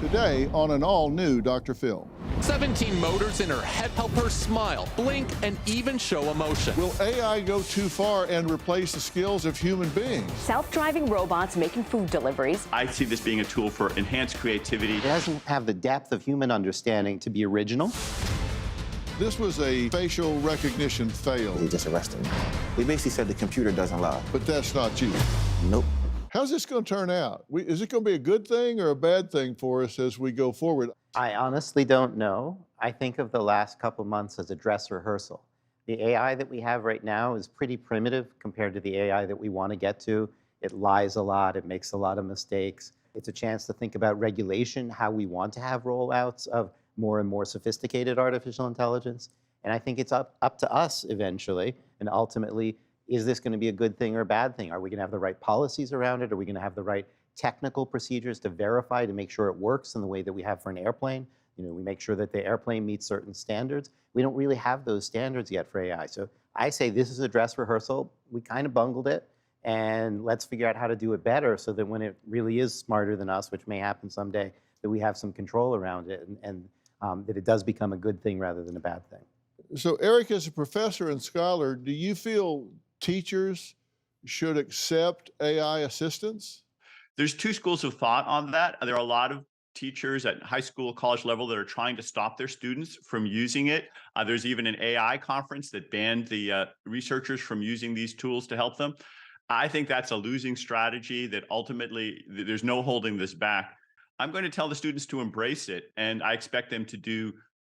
Today on an all-new Dr. Phil. 17 motors in her head help her smile, blink, and even show emotion. Will AI go too far and replace the skills of human beings? Self-driving robots making food deliveries. I see this being a tool for enhanced creativity. It doesn't have the depth of human understanding to be original. This was a facial recognition fail. They just arrested me. They basically said the computer doesn't lie. But that's not you. Nope. How's this going to turn out? Is it going to be a good thing or a bad thing for us as we go forward? I honestly don't know. I think of the last couple months as a dress rehearsal. The AI that we have right now is pretty primitive compared to the AI that we want to get to. It lies a lot. It makes a lot of mistakes. It's a chance to think about regulation, how we want to have rollouts of more and more sophisticated artificial intelligence. And I think it's up to us eventually, and ultimately, is this going to be a good thing or a bad thing? Are we going to have the right policies around it? Are we going to have the right technical procedures to verify, to make sure it works in the way that we have for an airplane? You know, we make sure that the airplane meets certain standards. We don't really have those standards yet for AI. So I say this is a dress rehearsal. We kind of bungled it, and let's figure out how to do it better so that when it really is smarter than us, which may happen someday, that we have some control around it and that it does become a good thing rather than a bad thing. So Eric, as a professor and scholar, do you feel teachers should accept AI assistance? There's two schools of thought on that. There are a lot of teachers at high school, college level that are trying to stop their students from using it. There's even an AI conference that banned the researchers from using these tools to help them. I think that's a losing strategy that ultimately there's no holding this back. I'm going to tell the students to embrace it, and I expect them to do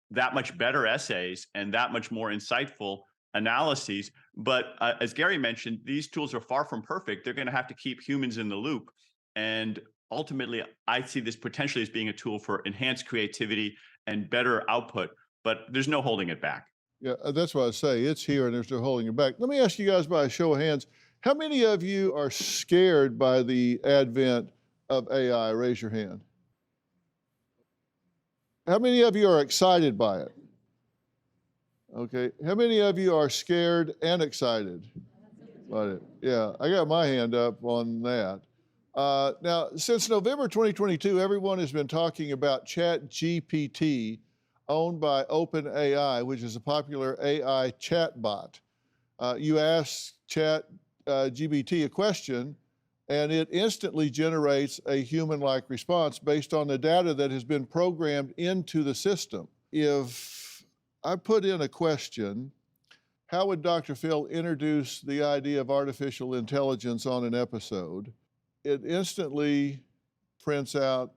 that much better essays and that much more insightful analyses. But as Gary mentioned, these tools are far from perfect. They're going to have to keep humans in the loop. And ultimately, I see this potentially as being a tool for enhanced creativity and better output, but there's no holding it back. Yeah, that's what I say. It's here and there's no holding it back. Let me ask you guys by a show of hands, how many of you are scared by the advent of AI? Raise your hand. How many of you are excited by it? Okay. How many of you are scared and excited about it? Yeah, I got my hand up on that. Now, since November 2022, everyone has been talking about ChatGPT, owned by OpenAI, which is a popular AI chatbot. You ask ChatGPT a question, and it instantly generates a human-like response based on the data that has been programmed into the system. If I put in a question, how would Dr. Phil introduce the idea of artificial intelligence on an episode? It instantly prints out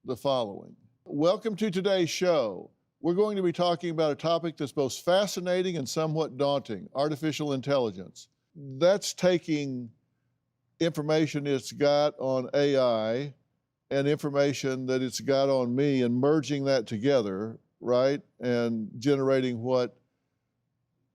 the following. Welcome to today's show. We're going to be talking about a topic that's both fascinating and somewhat daunting, artificial intelligence. That's taking information it's got on AI and information that it's got on me and merging that together, right? And generating what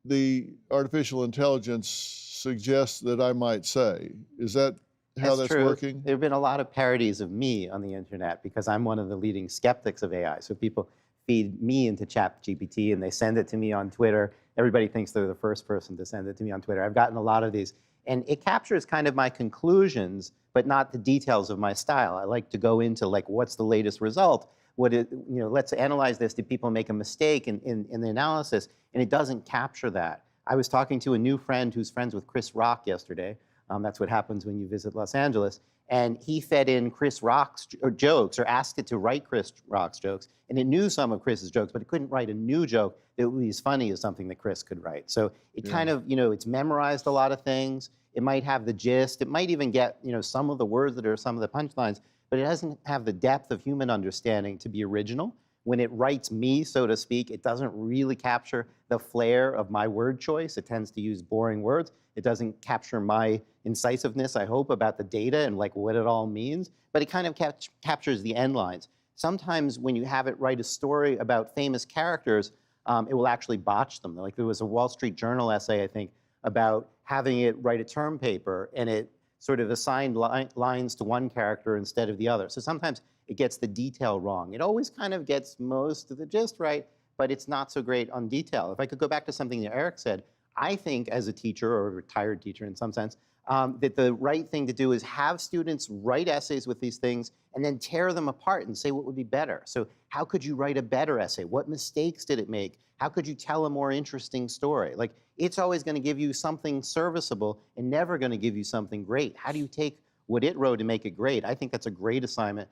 the artificial intelligence suggests that I might say. Is that how that's true. working? There have been a lot of parodies of me on the internet because I'm one of the leading skeptics of AI. So people feed me into ChatGPT and they send it to me on Twitter. Everybody thinks they're the first person to send it to me on Twitter. I've gotten a lot of these. And it captures kind of my conclusions, but not the details of my style. I like to go into like, what's the latest result? Let's analyze this. Did people make a mistake in the analysis? And it doesn't capture that. I was talking to a new friend who's friends with Chris Rock yesterday. That's what happens when you visit Los Angeles. And he fed in Chris Rock's jokes, or asked it to write Chris Rock's jokes. And it knew some of Chris's jokes, but it couldn't write a new joke that was as funny as something that Chris could write. So it kind of, it's memorized a lot of things. It might have the gist. It might even get, some of the words that are some of the punchlines, but it doesn't have the depth of human understanding to be original. When it writes me, so to speak, it doesn't really capture the flair of my word choice. It tends to use boring words. It doesn't capture my incisiveness, I hope, about the data and like what it all means, but it kind of captures the end lines. Sometimes when you have it write a story about famous characters, it will actually botch them. Like there was a Wall Street Journal essay, I think, about having it write a term paper, and it sort of assigned lines to one character instead of the other. So sometimes it gets the detail wrong. It always kind of gets most of the gist right, but it's not so great on detail. If I could go back to something that Eric said, I think as a teacher or a retired teacher in some sense, that the right thing to do is have students write essays with these things and then tear them apart and say what would be better. So how could you write a better essay? What mistakes did it make? How could you tell a more interesting story? Like, it's always going to give you something serviceable and never going to give you something great. How do you take what it wrote and make it great? I think that's a great assignment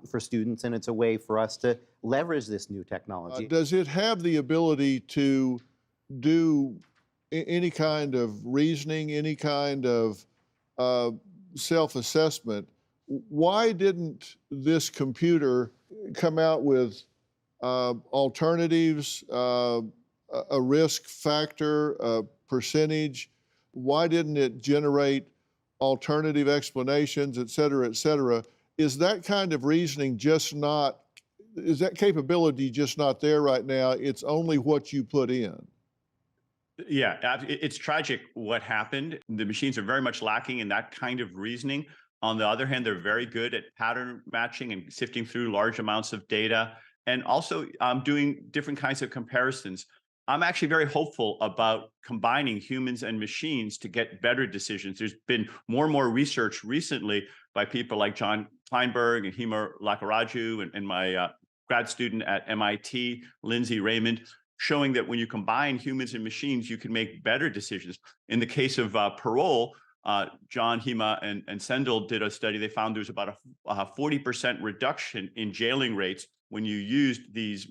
for students, and it's a way for us to leverage this new technology. Does it have the ability to do any kind of reasoning, any kind of self-assessment? Why didn't this computer come out with alternatives, a risk factor, a percentage? Why didn't it generate alternative explanations, et cetera, et cetera? Is that kind of reasoning just not, is that capability just not there right now? It's only what you put in. Yeah, it's tragic what happened. The machines are very much lacking in that kind of reasoning. On the other hand, they're very good at pattern matching and sifting through large amounts of data, and also doing different kinds of comparisons. I'm actually very hopeful about combining humans and machines to get better decisions. There's been more and more research recently by people like John Kleinberg and Hema Lakkaraju and my grad student at MIT, Lindsay Raymond, showing that when you combine humans and machines, you can make better decisions. In the case of parole, John, Hema, and Sendel did a study. They found there's about a 40% reduction in jailing rates when you used these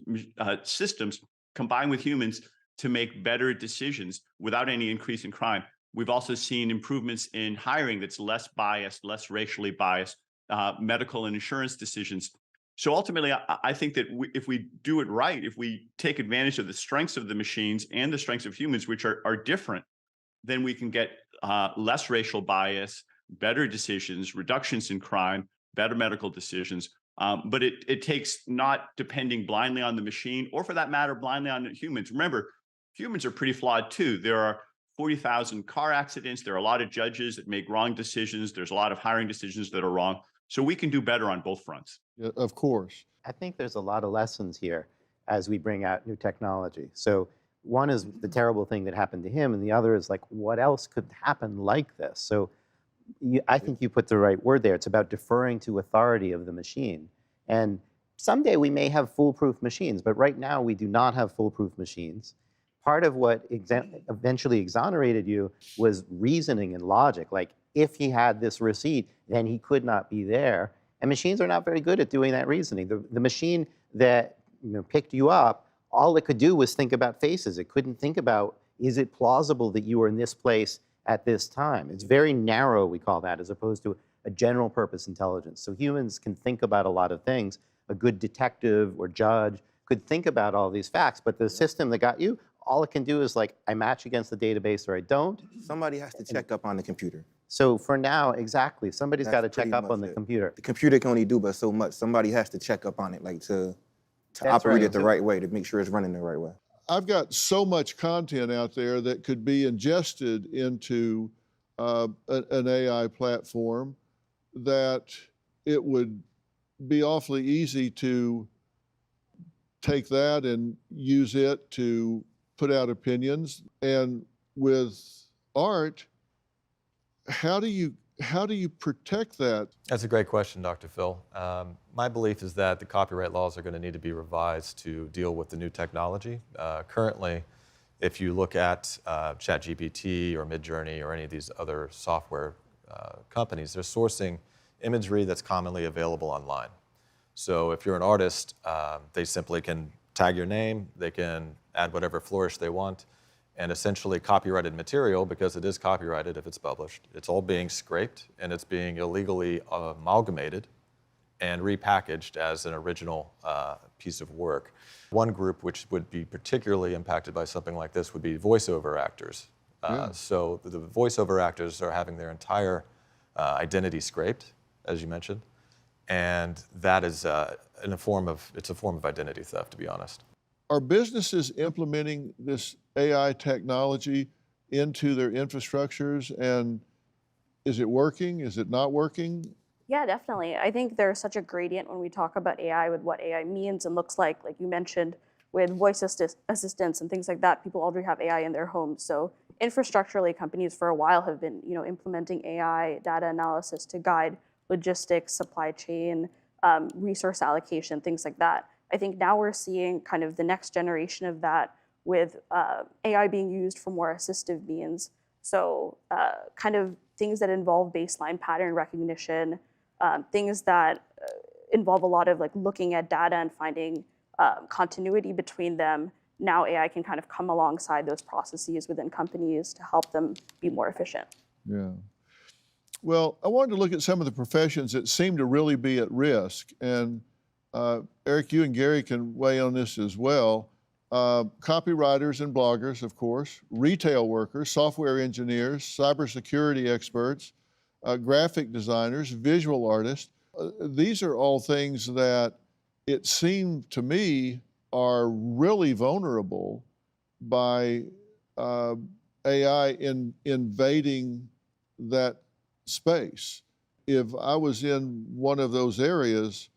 systems combined with humans to make better decisions without any increase in crime. We've also seen improvements in hiring that's less biased, less racially biased, medical and insurance decisions. So ultimately, I think that if we do it right, if we take advantage of the strengths of the machines and the strengths of humans, which are different, then we can get less racial bias, better decisions, reductions in crime, better medical decisions. But it takes not depending blindly on the machine, or for that matter, blindly on humans. Remember, humans are pretty flawed too. There are 40,000 car accidents. There are a lot of judges that make wrong decisions. There's a lot of hiring decisions that are wrong. So we can do better on both fronts. Yeah, of course. I think there's a lot of lessons here as we bring out new technology. So one is the terrible thing that happened to him, and the other is like, what else could happen like this? So I think you put the right word there. It's about deferring to authority of the machine. And someday we may have foolproof machines, but right now we do not have foolproof machines. Part of what eventually exonerated you was reasoning and logic. Like, if he had this receipt, then he could not be there. And machines are not very good at doing that reasoning. The machine that picked you up, all it could do was think about faces. It couldn't think about, is it plausible that you were in this place at this time? It's very narrow, we call that, as opposed to a general purpose intelligence. So humans can think about a lot of things. A good detective or judge could think about all these facts, but the system that got you, all it can do is like, I match against the database or I don't. Somebody has to check up on the computer. So for now, exactly, somebody's got to That's check pretty up on much the it. computer. The computer can only do but so much. Somebody has to check up on it, like to That's operate right. it the right way, to make sure it's running the right way. I've got so much content out there that could be ingested into an AI platform that it would be awfully easy to take that and use it to put out opinions. And with art, how do you protect that? That's a great question, Dr. Phil. My belief is that the copyright laws are going to need to be revised to deal with the new technology. Currently, if you look at ChatGPT or Midjourney or any of these other software companies, they're sourcing imagery that's commonly available online. So if you're an artist, they simply can tag your name, they can add whatever flourish they want, and essentially copyrighted material, because it is copyrighted if it's published, it's all being scraped and it's being illegally amalgamated and repackaged as an original piece of work. One group which would be particularly impacted by something like this would be voiceover actors. So the voiceover actors are having their entire identity scraped, as you mentioned, and that is it's a form of identity theft, to be honest. Are businesses implementing this AI technology into their infrastructures, and is it working? Is it not working? Yeah, definitely. I think there's such a gradient when we talk about AI with what AI means and looks like you mentioned, with voice assistants and things like that. People already have AI in their homes. So infrastructurally, companies for a while have been, implementing AI data analysis to guide logistics, supply chain, resource allocation, things like that. I think now we're seeing kind of the next generation of that with AI being used for more assistive means. So kind of things that involve baseline pattern recognition, things that involve a lot of like looking at data and finding continuity between them. Now AI can kind of come alongside those processes within companies to help them be more efficient. Yeah. Well, I wanted to look at some of the professions that seem to really be at risk. And Eric, you and Gary can weigh on this as well. Copywriters and bloggers, of course, retail workers, software engineers, cybersecurity experts, graphic designers, visual artists. These are all things that it seemed to me are really vulnerable by AI invading that space. If I was in one of those areas,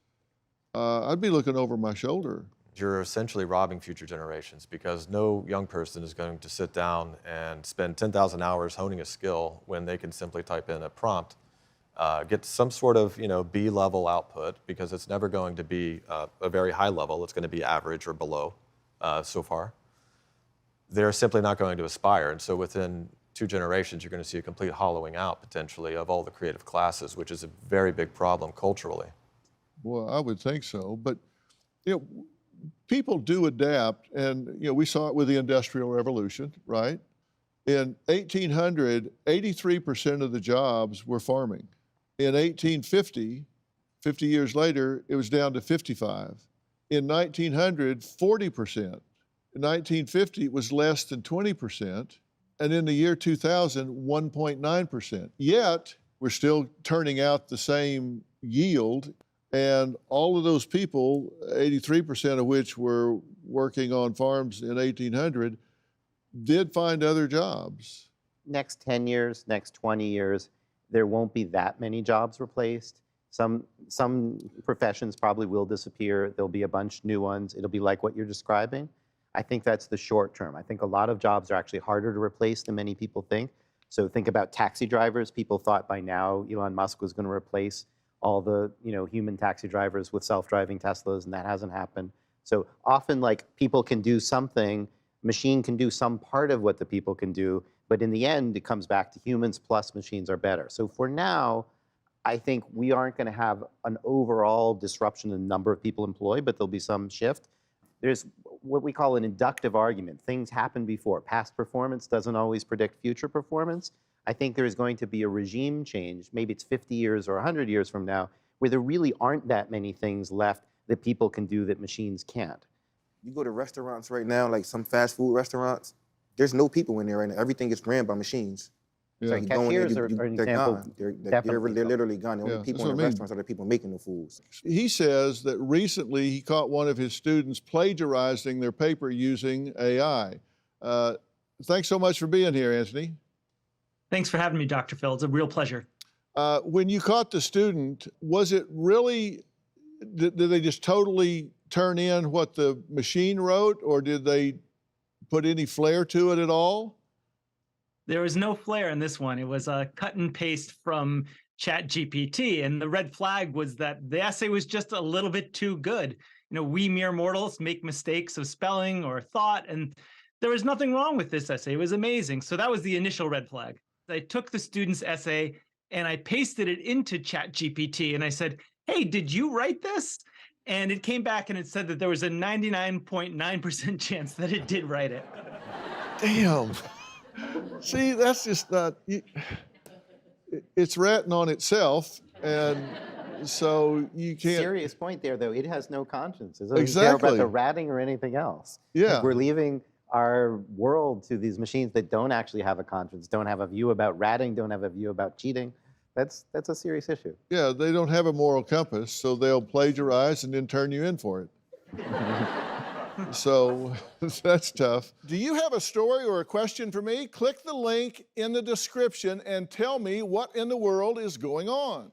I'd be looking over my shoulder. You're essentially robbing future generations because no young person is going to sit down and spend 10,000 hours honing a skill when they can simply type in a prompt, get some sort of B-level output, because it's never going to be a very high level. It's going to be average or below so far. They're simply not going to aspire. And so within 2 generations, you're going to see a complete hollowing out potentially of all the creative classes, which is a very big problem culturally. Well, I would think so. But people do adapt, and we saw it with the Industrial Revolution, right? In 1800, 83% of the jobs were farming. In 1850, 50 years later, it was down to 55. In 1900, 40%. In 1950, it was less than 20%. And in the year 2000, 1.9%. Yet, we're still turning out the same yield. And all of those people, 83% of which were working on farms in 1800, did find other jobs. Next 10 years, next 20 years, there won't be that many jobs replaced. Some professions probably will disappear. There'll be a bunch new ones. It'll be like what you're describing. I think that's the short term. I think a lot of jobs are actually harder to replace than many people think. So think about taxi drivers. People thought by now Elon Musk was going to replace all the human taxi drivers with self-driving Teslas, and that hasn't happened. So often, like, people can do something, machine can do some part of what the people can do, but in the end, it comes back to humans plus machines are better. So for now, I think we aren't going to have an overall disruption in the number of people employed, but there'll be some shift. There's what we call an inductive argument. Things happen before. Past performance doesn't always predict future performance. I think there's going to be a regime change, maybe it's 50 years or 100 years from now, where there really aren't that many things left that people can do that machines can't. You go to restaurants right now, like some fast food restaurants, there's no people in there right now. Everything is ran by machines. Yeah. Like you go in there, Cashiers are an they're example. gone. They're Definitely literally gone. The only people that's in what the I mean. restaurants are the people making the foods. He says that recently he caught one of his students plagiarizing their paper using AI. Thanks so much for being here, Anthony. Thanks for having me, Dr. Phil. It's a real pleasure. When you caught the student, was it really, did they just totally turn in what the machine wrote, or did they put any flair to it at all? There was no flair in this one. It was a cut and paste from ChatGPT, and the red flag was that the essay was just a little bit too good. We mere mortals make mistakes of spelling or thought, and there was nothing wrong with this essay. It was amazing. So that was the initial red flag. I took the student's essay and I pasted it into ChatGPT, and I said, hey, did you write this? And it came back and it said that there was a 99.9% chance that it did write it. Damn. See, that's just not, it's ratting on itself, and so you can't. Serious point there, though. It has no conscience. It doesn't care Exactly. about the ratting or anything else. Yeah. We're leaving our world to these machines that don't actually have a conscience, don't have a view about ratting, don't have a view about cheating. That's a serious issue. Yeah, they don't have a moral compass, so they'll plagiarize and then turn you in for it. So that's tough. Do you have a story or a question for me? Click the link in the description and tell me what in the world is going on.